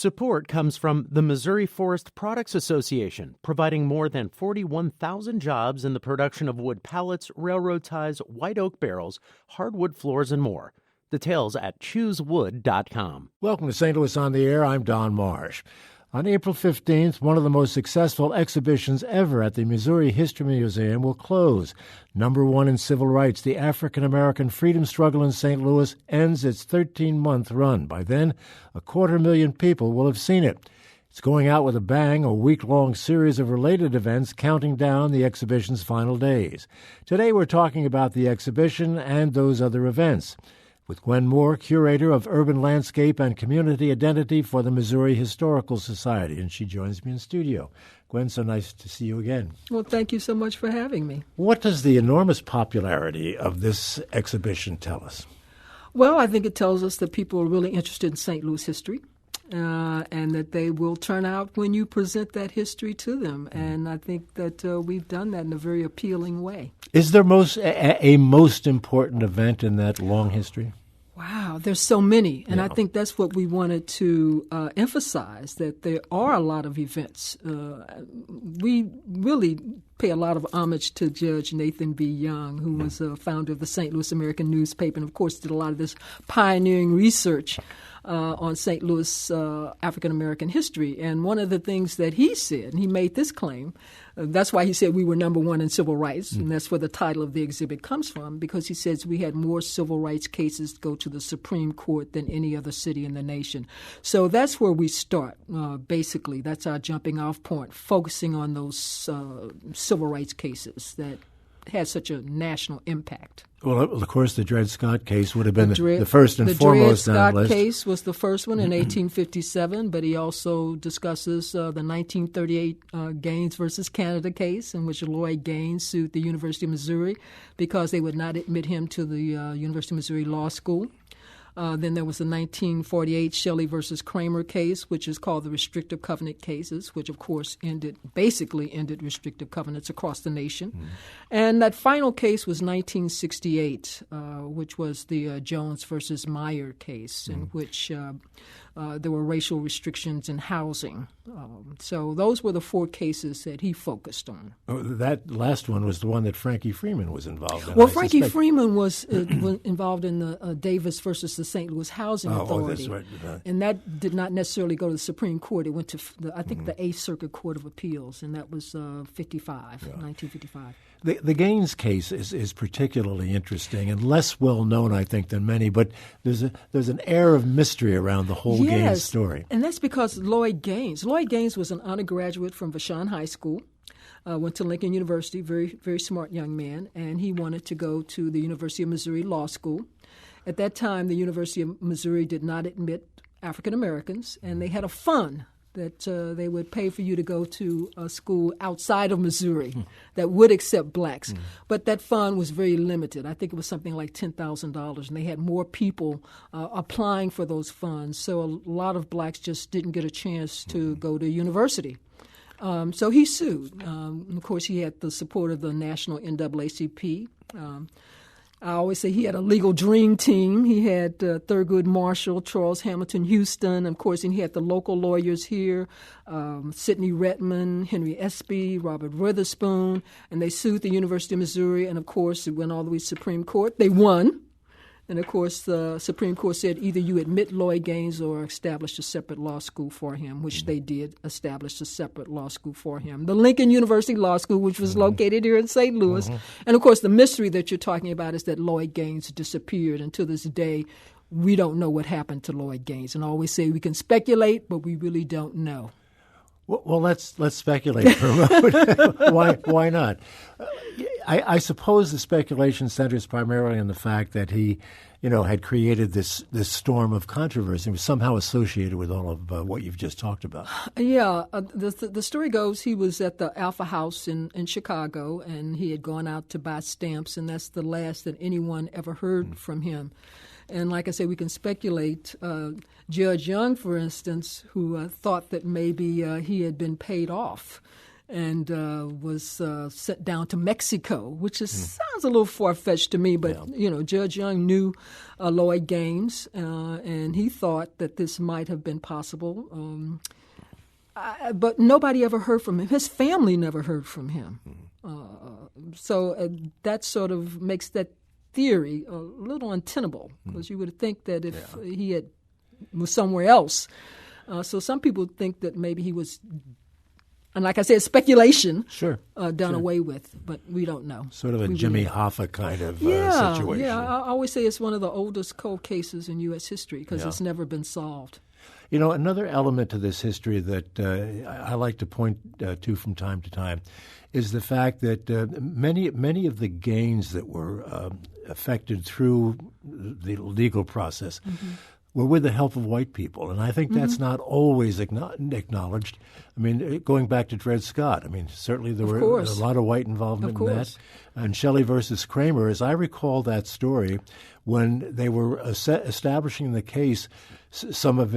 Support comes from the Missouri Forest Products Association, providing more than 41,000 jobs in the production of wood pallets, railroad ties, white oak barrels, hardwood floors, and more. Details at choosewood.com. Welcome to St. Louis on the Air. I'm Don Marsh. On April 15th, one of the most successful exhibitions ever at the Missouri History Museum will close. Number one in civil rights, the African-American freedom struggle in St. Louis ends its 13-month run. By then, 250,000 people will have seen it. It's going out with a bang, a week-long series of related events counting down the exhibition's final days. Today we're talking about the exhibition and those other events with Gwen Moore, curator of urban landscape and community identity for the Missouri Historical Society, and she joins me in studio. Gwen, so nice to see you again. Well, thank you so much for having me. What does the enormous popularity of this exhibition tell us? Well, I think it tells us that people are really interested in St. Louis history, and that they will turn out when you present that history to them. And I think that we've done that in a very appealing way. Is there a most important event in that long history? Wow, there's so many. And I think that's what we wanted to emphasize, that there are a lot of events. We really pay a lot of homage to Judge Nathan B. Young, who was a founder of the St. Louis American newspaper and, of course, did a lot of this pioneering research on St. Louis African-American history. And one of the things that he said, and he made this claim, that's why he said we were number one in civil rights, and that's where the title of the exhibit comes from, because he says we had more civil rights cases go to the Supreme Court than any other city in the nation. So that's where we start, basically. That's our jumping off point, focusing on those civil rights cases that had such a national impact. Well, of course, the Dred Scott case would have been the first and foremost on the list. The Dred Scott case was the first one in 1857, but he also discusses the 1938 Gaines versus Canada case, in which Lloyd Gaines sued the University of Missouri because they would not admit him to the University of Missouri Law School. Then there was the 1948 Shelley versus Kramer case, which is called the restrictive covenant cases, which, of course, basically ended restrictive covenants across the nation. Mm-hmm. And that final case was 1968, which was the Jones versus Meyer case, in which there were racial restrictions in housing. So those were the four cases that he focused on. Oh, that last one was the one that Frankie Freeman was involved in. Well, Frankie Freeman was involved in the Davis versus the St. Louis Housing Authority. Oh, that's right. And that did not necessarily go to the Supreme Court. It went to, the 8th Circuit Court of Appeals, and that was 1955. The Gaines case is particularly interesting and less well known, I think, than many. But there's an air of mystery around the whole Gaines story, and that's because Lloyd Gaines was an undergraduate from Vashon High School. Went to Lincoln University, very very smart young man, and he wanted to go to the University of Missouri Law School. At that time, the University of Missouri did not admit African Americans, and they had a fund that they would pay for you to go to a school outside of Missouri that would accept blacks. But that fund was very limited. I think it was something like $10,000, and they had more people applying for those funds. So a lot of blacks just didn't get a chance to go to university. So he sued. Of course, he had the support of the National NAACP. I always say he had a legal dream team. He had Thurgood Marshall, Charles Hamilton Houston, of course, and he had the local lawyers here, Sidney Redmond, Henry Espy, Robert Witherspoon, and they sued the University of Missouri, and of course, it went all the way to the Supreme Court. They won. And, of course, the Supreme Court said either you admit Lloyd Gaines or establish a separate law school for him, which they did establish a separate law school for him. The Lincoln University Law School, which was located here in St. Louis. And, of course, the mystery that you're talking about is that Lloyd Gaines disappeared. And to this day, we don't know what happened to Lloyd Gaines. And I always say we can speculate, but we really don't know. Well, let's speculate for a moment. Why not? I suppose the speculation centers primarily on the fact that he, had created this storm of controversy. He was somehow associated with all of what you've just talked about. Yeah, the story goes he was at the Alpha House in Chicago, and he had gone out to buy stamps, and that's the last that anyone ever heard from him. And like I say, we can speculate. Judge Young, for instance, who thought that maybe he had been paid off and was sent down to Mexico, which sounds a little far-fetched to me, but, Judge Young knew Lloyd Gaines, and he thought that this might have been possible. But nobody ever heard from him. His family never heard from him. So that sort of makes that theory a little untenable, because you would think that if he was somewhere else. So some people think that maybe he was, and like I said, speculation, done away with, but we don't know. Sort of a Jimmy Hoffa kind of situation. Yeah, I always say it's one of the oldest cold cases in U.S. history because it's never been solved. Another element to this history that I like to point to from time to time is the fact that many of the gains that were affected through the legal process were with the help of white people. And I think that's not always acknowledged. I mean, going back to Dred Scott, certainly there were a lot of white involvement in that. And Shelley versus Kramer, as I recall that story, when they were establishing the case, some of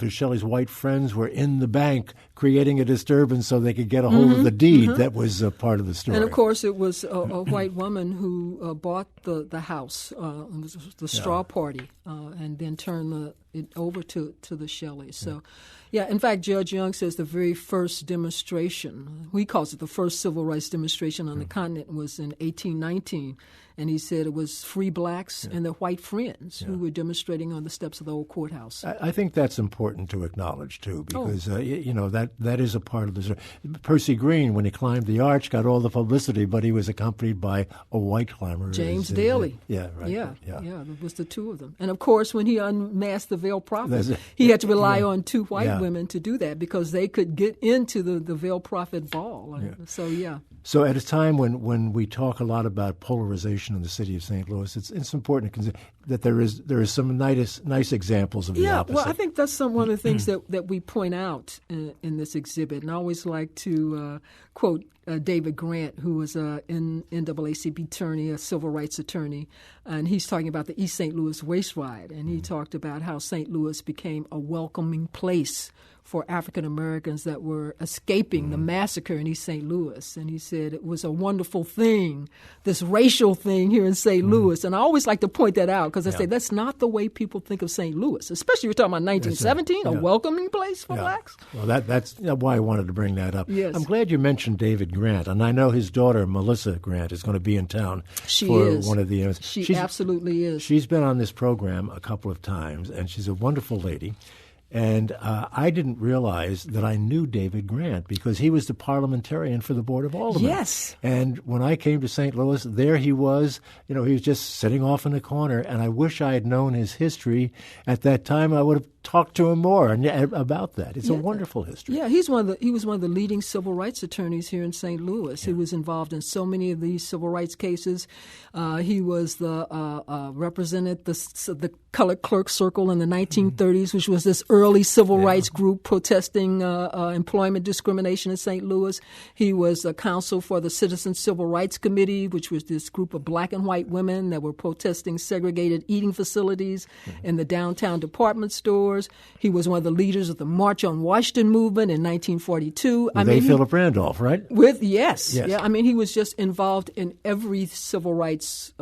Shelley's white friends were in the bank creating a disturbance so they could get a hold of the deed that was part of the story. And of course, it was a white woman who bought the house. It was the straw party, and then turned it over to the Shelleys. So, in fact, Judge Young says the very first demonstration, he calls it the first civil rights demonstration on the continent, was in 1819. And he said it was free blacks and their white friends who were demonstrating on the steps of the old courthouse. I think that's important to acknowledge, too, because, that is a part of the story. Percy Green, when he climbed the arch, got all the publicity, but he was accompanied by a white climber. James Daly. It was the two of them. And, of course, when he unmasked the Veiled Prophet, he had to rely on two white women to do that because they could get into the Veiled Prophet ball. So at a time when we talk a lot about polarization in the city of St. Louis, it's important to consider that there is some nice examples of the opposite. Well, I think that's one of the things that we point out in this exhibit. And I always like to quote David Grant, who was an NAACP attorney, a civil rights attorney, and he's talking about the East St. Louis race riot. And he talked about how St. Louis became a welcoming place for African Americans that were escaping the massacre in East St. Louis. And he said it was a wonderful thing, this racial thing here in St. Louis. And I always like to point that out because I say that's not the way people think of St. Louis, especially we're talking about 1917, a welcoming place for blacks. Well, that's why I wanted to bring that up. Yes. I'm glad you mentioned David Grant, and I know his daughter, Melissa Grant, is going to be in town one of the events. She absolutely is. She's been on this program a couple of times, and she's a wonderful lady. And I didn't realize that I knew David Grant because he was the parliamentarian for the Board of Aldermen. Yes. And when I came to St. Louis, there he was. He was just sitting off in the corner. And I wish I had known his history at that time. I would have talked to him more about that. It's a wonderful history. Yeah, he was one of the leading civil rights attorneys here in St. Louis. He was involved in so many of these civil rights cases. He was represented the Colored Clerk Circle in the 1930s, which was this early civil rights group protesting employment discrimination in St. Louis. He was a counsel for the Citizen Civil Rights Committee, which was this group of black and white women that were protesting segregated eating facilities in the downtown department stores. He was one of the leaders of the March on Washington movement in 1942. Philip Randolph, right? Yes. Yeah. He was just involved in every civil rights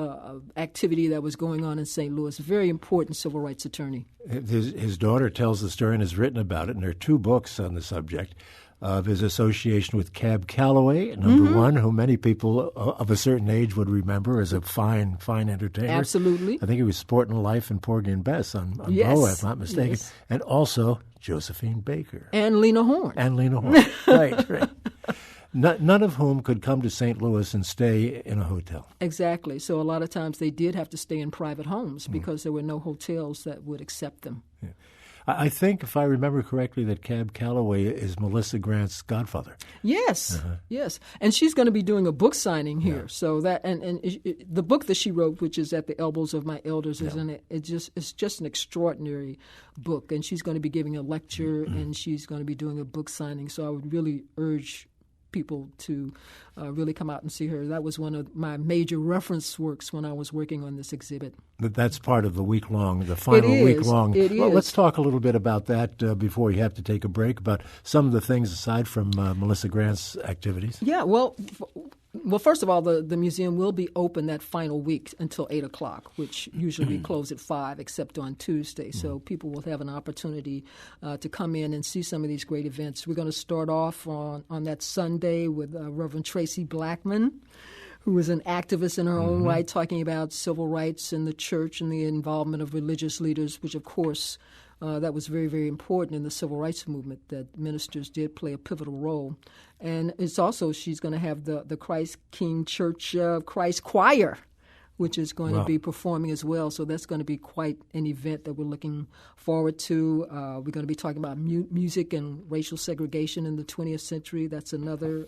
activity that was going on in St. Louis. Very important civil rights attorney. His daughter tells the story and has written about it, and there are 2 books on the subject of his association with Cab Calloway, number one, who many people of a certain age would remember as a fine entertainer. Absolutely. I think he was Sporting Life and Porgy and Bess on Bo, if I'm not mistaken. Yes. And also Josephine Baker. And Lena Horne. Right. None of whom could come to St. Louis and stay in a hotel. Exactly. So a lot of times they did have to stay in private homes because there were no hotels that would accept them. Yeah. I think, if I remember correctly, that Cab Calloway is Melissa Grant's godfather. Yes, yes, and she's going to be doing a book signing here. Yeah. So that and the book that she wrote, which is At the Elbows of My Elders, it's just an extraordinary book. And she's going to be giving a lecture, and she's going to be doing a book signing. So I would really urge people to really come out and see her. That was one of my major reference works when I was working on this exhibit. That's part of the the final week-long. It is. Well, let's talk a little bit about that before you have to take a break, about some of the things aside from Melissa Grant's activities. Yeah, well, first of all, the museum will be open that final week until 8 o'clock, which usually we close at 5, except on Tuesday. So people will have an opportunity to come in and see some of these great events. We're going to start off on that Sunday with Reverend Tracy Blackman, who was an activist in her own right, talking about civil rights in the church and the involvement of religious leaders, which, of course, that was very, very important in the civil rights movement, that ministers did play a pivotal role. And it's also, she's going to have the Christ King Church Christ Choir, which is going to be performing as well. So that's going to be quite an event that we're looking forward to. We're going to be talking about music and racial segregation in the 20th century. That's another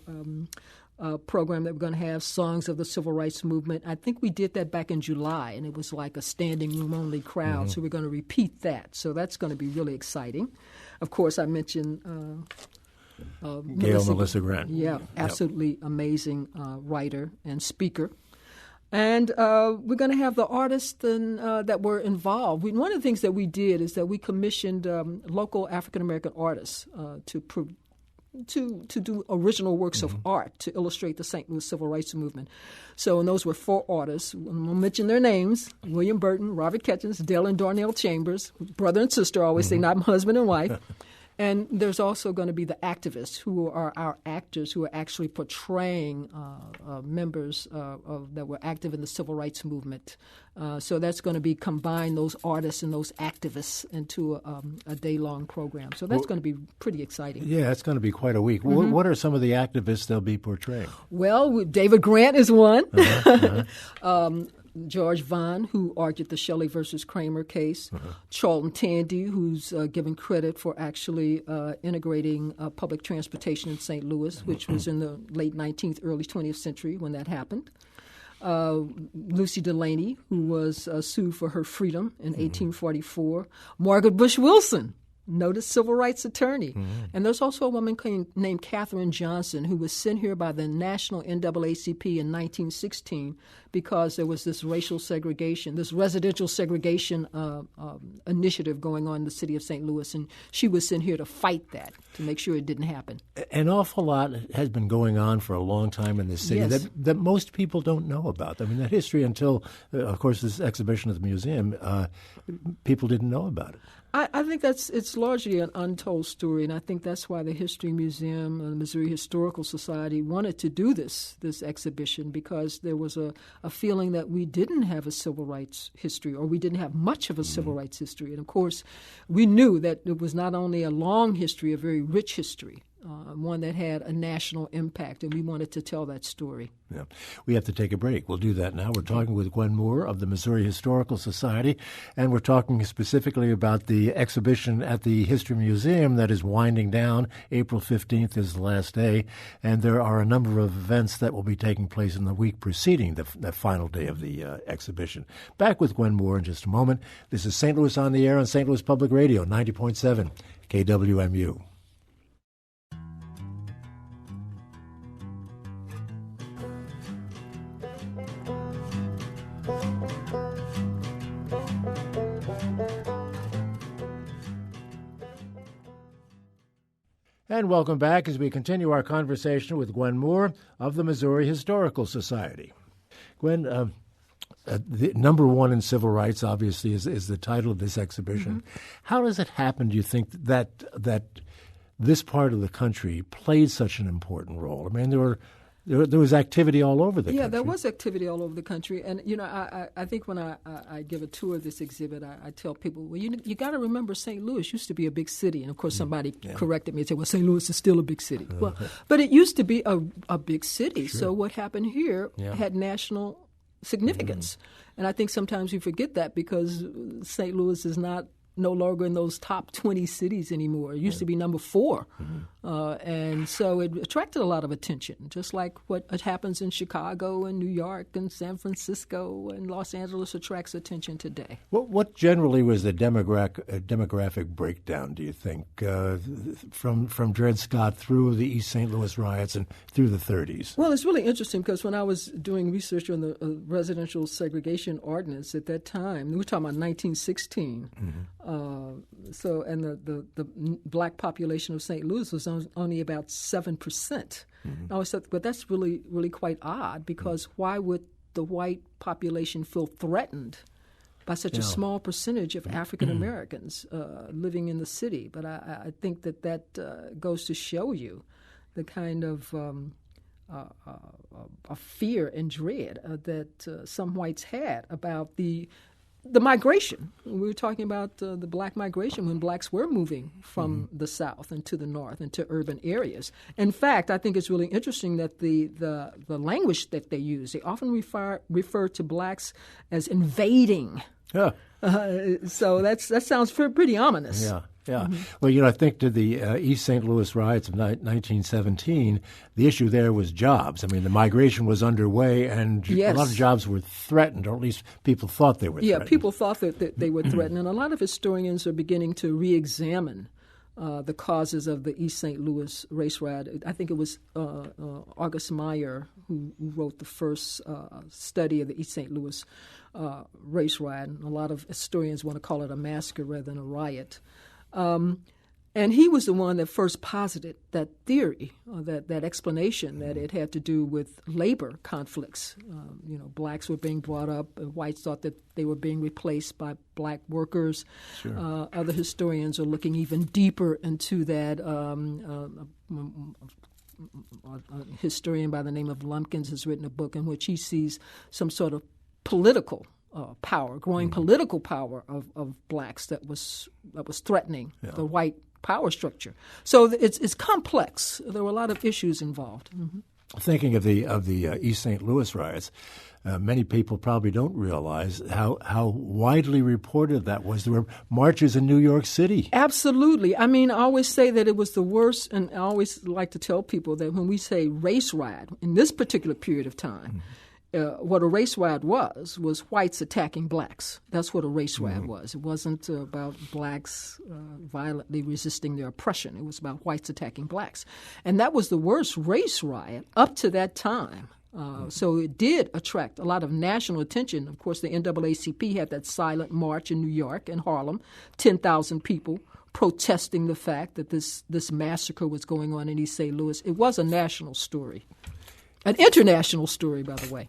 program that we're going to have, Songs of the Civil Rights Movement. I think we did that back in July, and it was like a standing room only crowd. So we're going to repeat that. So that's going to be really exciting. Of course, I mentioned Melissa Grant. Yeah, absolutely amazing writer and speaker. And we're going to have the artists that were involved. One of the things that we did is that we commissioned local African-American artists to do original works of art to illustrate the St. Louis Civil Rights Movement. So, and those were 4 artists. I'm going to mention their names: William Burton, Robert Ketchens, Dale and Darnell Chambers, brother and sister, I always say, not husband and wife. And there's also going to be the activists, who are our actors who are actually portraying members that were active in the civil rights movement. So that's going to be combine those artists and those activists into a day-long program. So that's going to be pretty exciting. Yeah, it's going to be quite a week. What are some of the activists they'll be portraying? Well, David Grant is one. George Vaughn, who argued the Shelley versus Kramer case. Charlton Tandy, who's given credit for actually integrating public transportation in St. Louis, which was in the late 19th, early 20th century when that happened. Lucy Delaney, who was sued for her freedom in 1844. Margaret Bush Wilson, noted civil rights attorney. And there's also a woman named Katherine Johnson, who was sent here by the National NAACP in 1916 because there was this racial segregation, this residential segregation initiative going on in the city of St. Louis. And she was sent here to fight that, to make sure it didn't happen. An awful lot has been going on for a long time in this city that most people don't know about. I mean, that history until, of course, this exhibition at the museum, people didn't know about it. I think it's largely an untold story, and I think that's why the History Museum and the Missouri Historical Society wanted to do this exhibition, because there was a feeling that we didn't have a civil rights history, or we didn't have much of a civil rights history. And, of course, we knew that it was not only a long history, a very rich history, one that had a national impact, and we wanted to tell that story. Yeah. We have to take a break. We'll do that now. We're talking with Gwen Moore of the Missouri Historical Society, and we're talking specifically about the exhibition at the History Museum that is winding down. April 15th is the last day, and there are a number of events that will be taking place in the week preceding the final day of the exhibition. Back with Gwen Moore in just a moment. This is St. Louis on the Air on St. Louis Public Radio, 90.7 KWMU. And welcome back as we continue our conversation with Gwen Moore of the Missouri Historical Society. Gwen, the number one in civil rights, obviously, is the title of this exhibition. How does it happen, do you think, that this part of the country played such an important role? I mean, there was activity all over the country. Yeah, there was activity all over the country. And, you know, I think when I give a tour of this exhibit, I tell people, well, you got to remember St. Louis used to be a big city. And, of course, somebody corrected me and said, well, St. Louis is still a big city. Well, but it used to be a big city. Sure. So what happened here had national significance. And I think sometimes we forget that because St. Louis is not no longer in those top 20 cities anymore. It used to be number 4. And so it attracted a lot of attention, just like what happens in Chicago and New York and San Francisco and Los Angeles attracts attention today. What generally was the demographic breakdown, do you think, from Dred Scott through the East St. Louis riots and through the 30s? Well, it's really interesting because when I was doing research on the residential segregation ordinance at that time, we were talking about 1916. And the black population of St. Louis was only about 7%. I always thought, but that's really, really quite odd because why would the white population feel threatened by such a small percentage of African Americans living in the city? But I think that goes to show you the kind of fear and dread that some whites had about the migration. We were talking about the black migration when blacks were moving from the South and to the North and to urban areas. In fact, I think it's really interesting that the language that they use, they often refer to blacks as invading. Yeah. So that sounds pretty ominous. Yeah. Yeah. Well, I think to the East St. Louis riots of 1917, the issue there was jobs. I mean, the migration was underway, and a lot of jobs were threatened, or at least people thought they were threatened. Yeah, people thought that they were threatened, and a lot of historians are beginning to re-examine the causes of the East St. Louis race riot. I think it was August Meyer who wrote the first study of the East St. Louis race riot. And a lot of historians want to call it a massacre rather than a riot. And he was the one that first posited that theory, that explanation that it had to do with labor conflicts. Blacks were being brought up, and whites thought that they were being replaced by black workers. Sure. Other historians are looking even deeper into that. A historian by the name of Lumpkins has written a book in which he sees some sort of political growing political power of blacks that was threatening the white power structure. So it's complex. There were a lot of issues involved. Thinking of the East St. Louis riots, many people probably don't realize how widely reported that was. There were marches in New York City. Absolutely. I mean, I always say that it was the worst, and I always like to tell people that when we say race riot in this particular period of time, what a race riot was whites attacking blacks. That's what a race riot was. It wasn't about blacks violently resisting their oppression. It was about whites attacking blacks. And that was the worst race riot up to that time. So it did attract a lot of national attention. Of course, the NAACP had that silent march in New York and Harlem, 10,000 people protesting the fact that this massacre was going on in East St. Louis. It was a national story. An international story, by the way.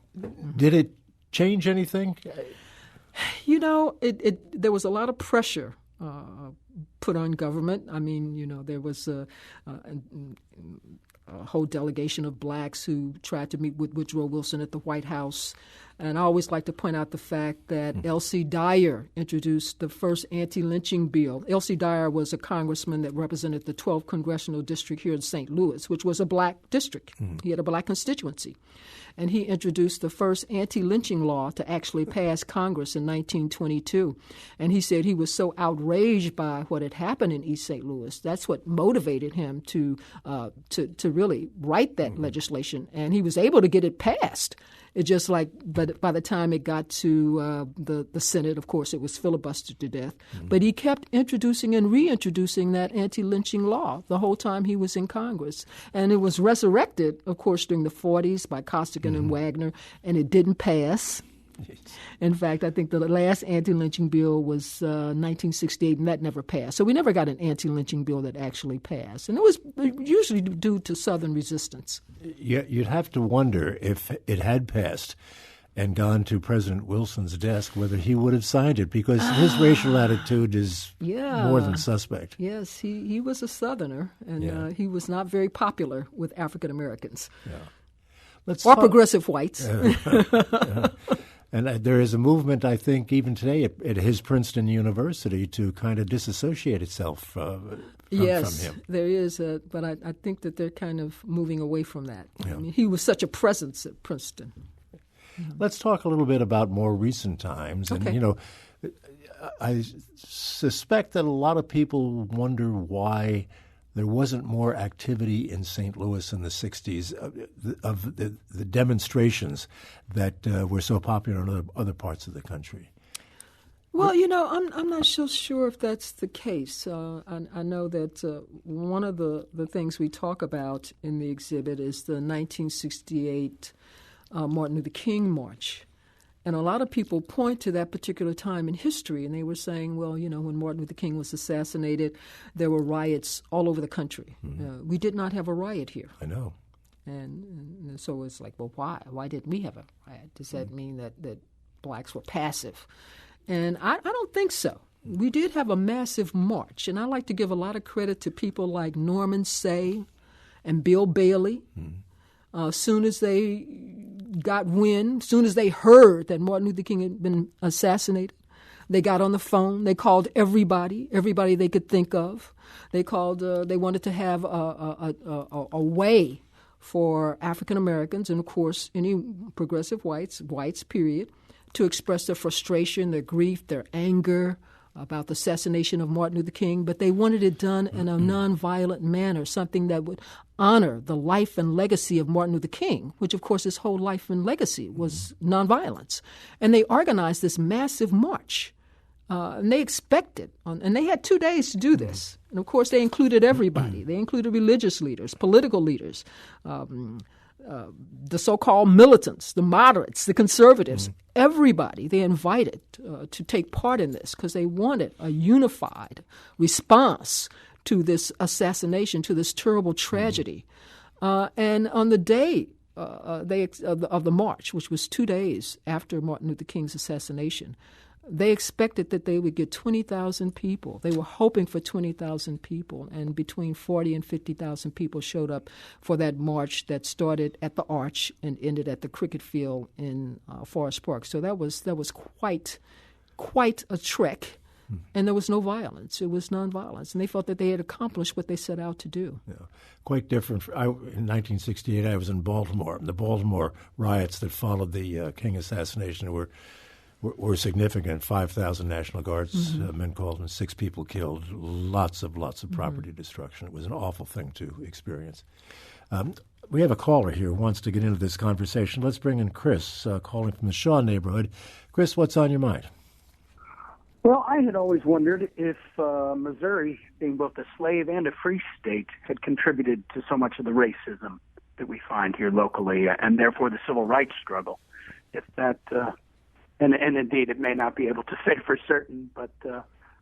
Did it change anything? There was a lot of pressure put on government. I mean, there was a whole delegation of blacks who tried to meet with Woodrow Wilson at the White House. And I always like to point out the fact that L.C. Dyer introduced the first anti-lynching bill. L.C. Dyer was a congressman that represented the 12th Congressional District here in St. Louis, which was a black district. He had a black constituency. And he introduced the first anti-lynching law to actually pass Congress in 1922. And he said he was so outraged by what had happened in East St. Louis. That's what motivated him to really write that legislation. And he was able to get it passed. It just but by the time it got to the Senate, of course, it was filibustered to death. But he kept introducing and reintroducing that anti-lynching law the whole time he was in Congress. And it was resurrected, of course, during the 40s by Costigan and Wagner, and it didn't pass. In fact, I think the last anti-lynching bill was 1968, and that never passed. So we never got an anti-lynching bill that actually passed. And it was usually due to Southern resistance. You'd have to wonder if it had passed and gone to President Wilson's desk, whether he would have signed it, because his racial attitude is more than suspect. Yes, he was a Southerner, and he was not very popular with African Americans or progressive whites. And there is a movement, I think, even today at his Princeton University to kind of disassociate itself from him. There is, but I think that they're kind of moving away from that. Yeah. I mean, he was such a presence at Princeton. Let's talk a little bit about more recent times. Okay. And, I suspect that a lot of people wonder why there wasn't more activity in St. Louis in the 60s of the demonstrations that were so popular in other parts of the country. Well, I'm not so sure if that's the case. I know that one of the things we talk about in the exhibit is the 1968 Martin Luther King March. And a lot of people point to that particular time in history, and they were saying, well, when Martin Luther King was assassinated, there were riots all over the country. Mm-hmm. We did not have a riot here. I know. And so it's like, well, why? Why didn't we have a riot? Does that mean that blacks were passive? And I don't think so. We did have a massive march, and I like to give a lot of credit to people like Norman Say and Bill Bailey. Mm-hmm. Soon as they got wind, soon as they heard that Martin Luther King had been assassinated, they got on the phone. They called everybody they could think of. They called. They wanted to have a way for African Americans and, of course, any progressive whites, period, to express their frustration, their grief, their anger about the assassination of Martin Luther King, but they wanted it done in a nonviolent manner, something that would honor the life and legacy of Martin Luther King, which, of course, his whole life and legacy was nonviolence. And they organized this massive march, and they expected, and they had 2 days to do this. And, of course, they included everybody. They included religious leaders, political leaders, the so-called militants, the moderates, the conservatives, everybody they invited to take part in this because they wanted a unified response to this assassination, to this terrible tragedy. And on the day of the march, which was 2 days after Martin Luther King's assassination, they expected that they would get 20,000 people. They were hoping for 20,000 people, and between 40 and 50,000 people showed up for that march that started at the Arch and ended at the cricket field in Forest Park. So that was quite a trek, and there was no violence. It was nonviolence, and they felt that they had accomplished what they set out to do. Yeah. Quite different. In 1968, I was in Baltimore. The Baltimore riots that followed the King assassination were significant. 5,000 National Guards men called and 6 people killed. Lots of property destruction. It was an awful thing to experience. We have a caller here who wants to get into this conversation. Let's bring in Chris, calling from the Shaw neighborhood. Chris, what's on your mind? Well, I had always wondered if Missouri, being both a slave and a free state, had contributed to so much of the racism that we find here locally, and therefore the civil rights struggle. If that... And indeed, it may not be able to say for certain, but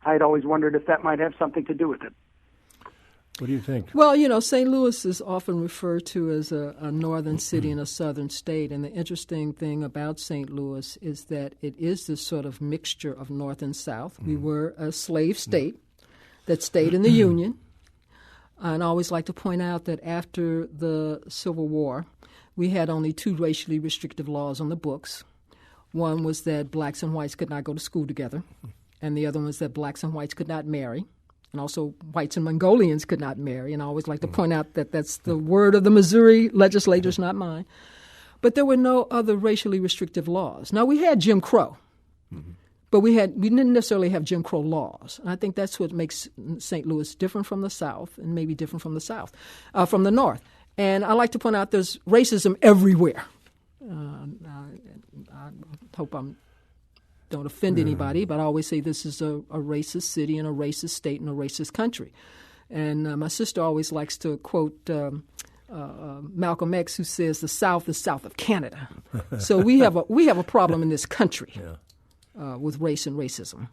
I had always wondered if that might have something to do with it. What do you think? Well, St. Louis is often referred to as a northern city in a southern state, and the interesting thing about St. Louis is that it is this sort of mixture of north and south. We were a slave state that stayed in the Union, and I always like to point out that after the Civil War, we had only 2 racially restrictive laws on the books. One was that blacks and whites could not go to school together, and the other one was that blacks and whites could not marry, and also whites and Mongolians could not marry. And I always like to point out that that's the word of the Missouri legislators, not mine. But there were no other racially restrictive laws. Now, we had Jim Crow, but we didn't necessarily have Jim Crow laws. And I think that's what makes St. Louis different from the South, and maybe different from the North. And I like to point out there's racism everywhere. I hope I don't offend anybody, but I always say this is a racist city and a racist state and a racist country. And my sister always likes to quote Malcolm X, who says the South is south of Canada. So we have a problem in this country with race and racism.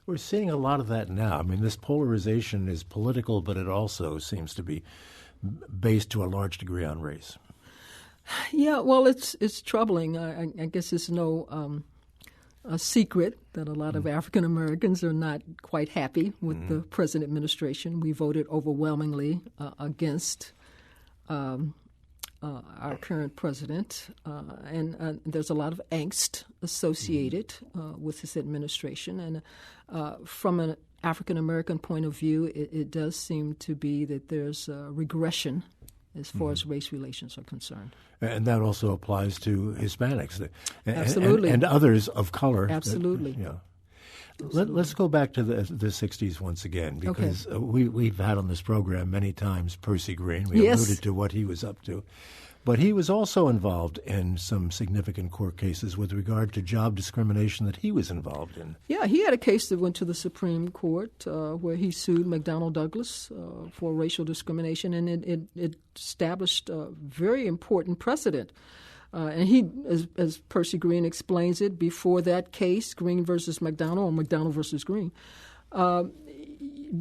We're seeing a lot of that now. I mean, this polarization is political, but it also seems to be based to a large degree on race. Yeah, well, it's troubling. I guess it's no a secret that a lot of African Americans are not quite happy with the present administration. We voted overwhelmingly against our current president, and there's a lot of angst associated with this administration. And from an African American point of view, it does seem to be that there's a regression as far as race relations are concerned. And that also applies to Hispanics. Absolutely. And others of color. Absolutely. Let's go back to the 60s once again, because we've had on this program many times Percy Green. We alluded to what he was up to. But he was also involved in some significant court cases with regard to job discrimination that he was involved in. Yeah, he had a case that went to the Supreme Court where he sued McDonnell Douglas for racial discrimination, and it established a very important precedent. And he, as Percy Green explains it, before that case, Green versus McDonnell, or McDonnell versus Green,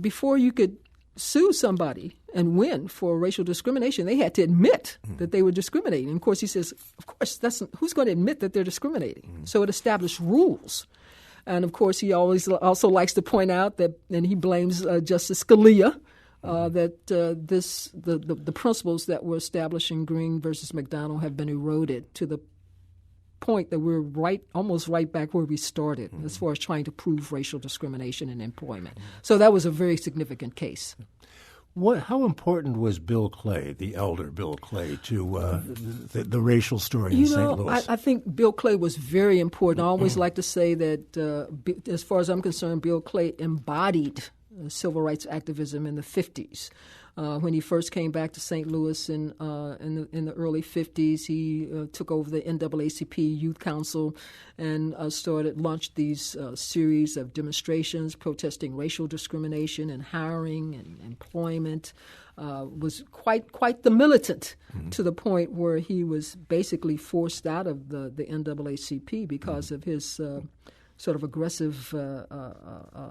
before you could sue somebody and win for racial discrimination, they had to admit that they were discriminating. And of course, he says, of course, who's going to admit that they're discriminating? So it established rules. And of course, he always also likes to point out that, and he blames Justice Scalia, that the principles that were established in Green versus McDonnell have been eroded to the point that we're almost right back where we started as far as trying to prove racial discrimination in employment. So that was a very significant case. How important was Bill Clay, the elder Bill Clay, to the racial story in St. Louis? I think Bill Clay was very important. I always like to say that, as far as I'm concerned, Bill Clay embodied civil rights activism in the 50s. When he first came back to St. Louis in the early 50s, he took over the NAACP Youth Council and launched these series of demonstrations protesting racial discrimination in hiring and employment. Was quite the militant to the point where he was basically forced out of the NAACP because of his sort of aggressive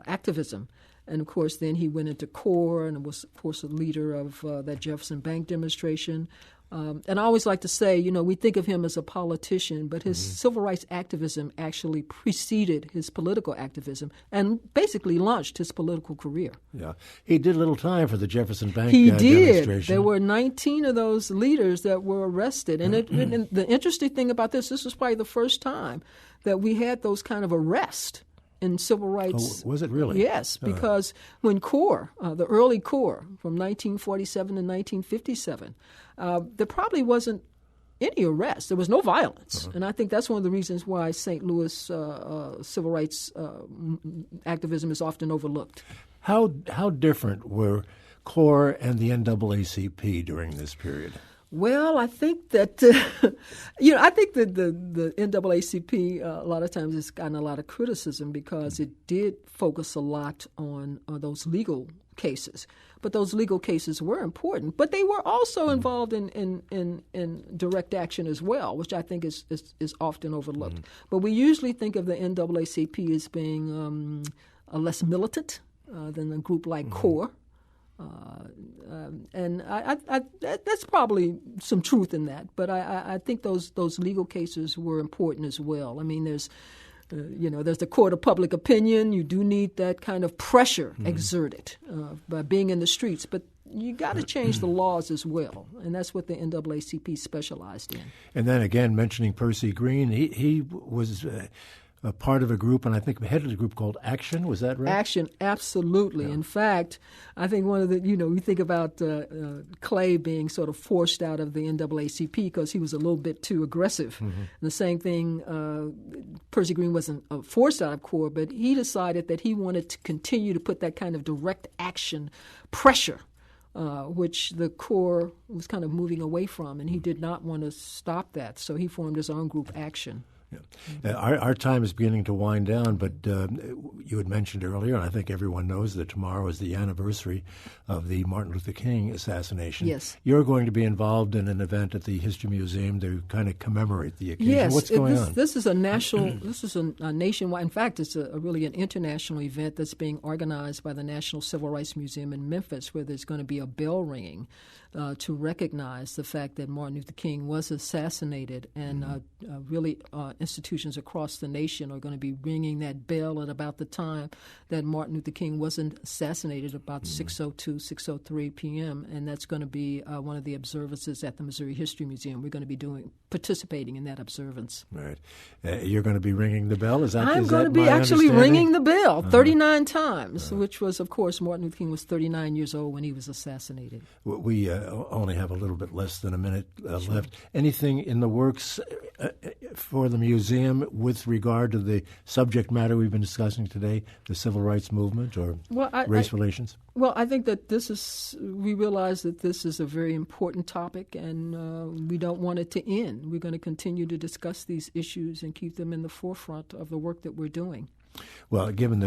activism. And, of course, then he went into CORE and was, of course, a leader of that Jefferson Bank demonstration. And I always like to say, we think of him as a politician, but his civil rights activism actually preceded his political activism and basically launched his political career. Yeah. He did little time for the Jefferson Bank He demonstration. did. There were 19 of those leaders that were arrested. And, and the interesting thing about this was probably the first time that we had those kind of arrests in civil rights. Oh, was it really? Yes, because when CORE, the early CORE from 1947 to 1957, there probably wasn't any arrest. There was no violence. And I think that's one of the reasons why St. Louis civil rights activism is often overlooked. How different were CORE and the NAACP during this period? Well, I think that the NAACP a lot of times has gotten a lot of criticism because it did focus a lot on those legal cases. But those legal cases were important. But they were also involved in direct action as well, which I think is often overlooked. But we usually think of the NAACP as being less militant than a group like CORE. And that's probably some truth in that. But I think those legal cases were important as well. I mean, there's the court of public opinion. You do need that kind of pressure exerted by being in the streets. But you got to change the laws as well, and that's what the NAACP specialized in. And then again, mentioning Percy Green, he was a part of a group, and I think headed a group called Action. Was that right? Action, absolutely. Yeah. In fact, I think one of the, we think about Clay being sort of forced out of the NAACP because he was a little bit too aggressive. And the same thing, Percy Green wasn't forced out of CORE, but he decided that he wanted to continue to put that kind of direct action pressure, which the CORE was kind of moving away from, and he did not want to stop that. So he formed his own group, Action. Yeah. Our time is beginning to wind down, but you had mentioned earlier, and I think everyone knows that tomorrow is the anniversary of the Martin Luther King assassination. Yes. You're going to be involved in an event at the History Museum to kind of commemorate the occasion. Yes. What's going on? This is a nationwide, in fact, it's really an international event that's being organized by the National Civil Rights Museum in Memphis, where there's going to be a bell ringing to recognize the fact that Martin Luther King was assassinated, and really institutions across the nation are going to be ringing that bell at about the time that Martin Luther King wasn't assassinated, about 6:02, 6:03 p.m., and that's going to be one of the observances at the Missouri History Museum. We're going to be participating in that observance. Right. You're going to be ringing the bell? I'm going to be actually ringing the bell 39 times, which was, of course, Martin Luther King was 39 years old when he was assassinated. We only have a little bit less than a minute left. Anything in the works for the museum with regard to the subject matter we've been discussing today, the civil rights movement or race relations? Well, I think that we realize that this is a very important topic, and we don't want it to end. We're going to continue to discuss these issues and keep them in the forefront of the work that we're doing. Well, given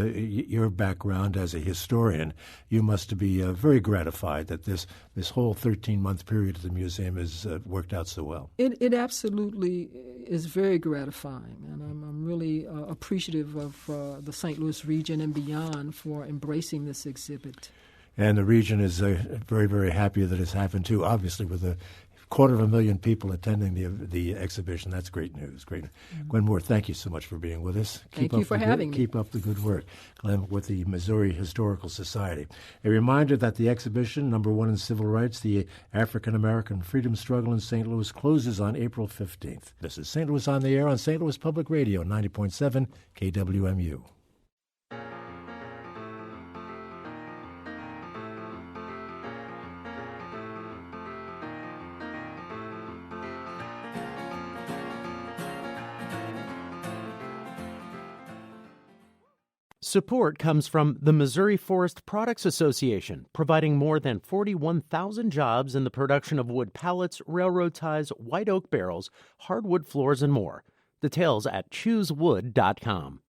your background as a historian, you must be very gratified that this whole 13-month period at the museum has worked out so well. It absolutely is very gratifying, and I'm really appreciative of the St. Louis region and beyond for embracing this exhibit. And the region is very, very happy that it's happened too, obviously with a 250,000 people attending the exhibition. That's great news. Great. Mm-hmm. Gwen Moore, thank you so much for being with us. Thank you for having me. Keep up the good work, Glenn, with the Missouri Historical Society. A reminder that the exhibition, Number One in Civil Rights, the African American Freedom Struggle in St. Louis, closes on April 15th. This is St. Louis on the Air on St. Louis Public Radio, 90.7 KWMU. Support comes from the Missouri Forest Products Association, providing more than 41,000 jobs in the production of wood pallets, railroad ties, white oak barrels, hardwood floors, and more. Details at choosewood.com.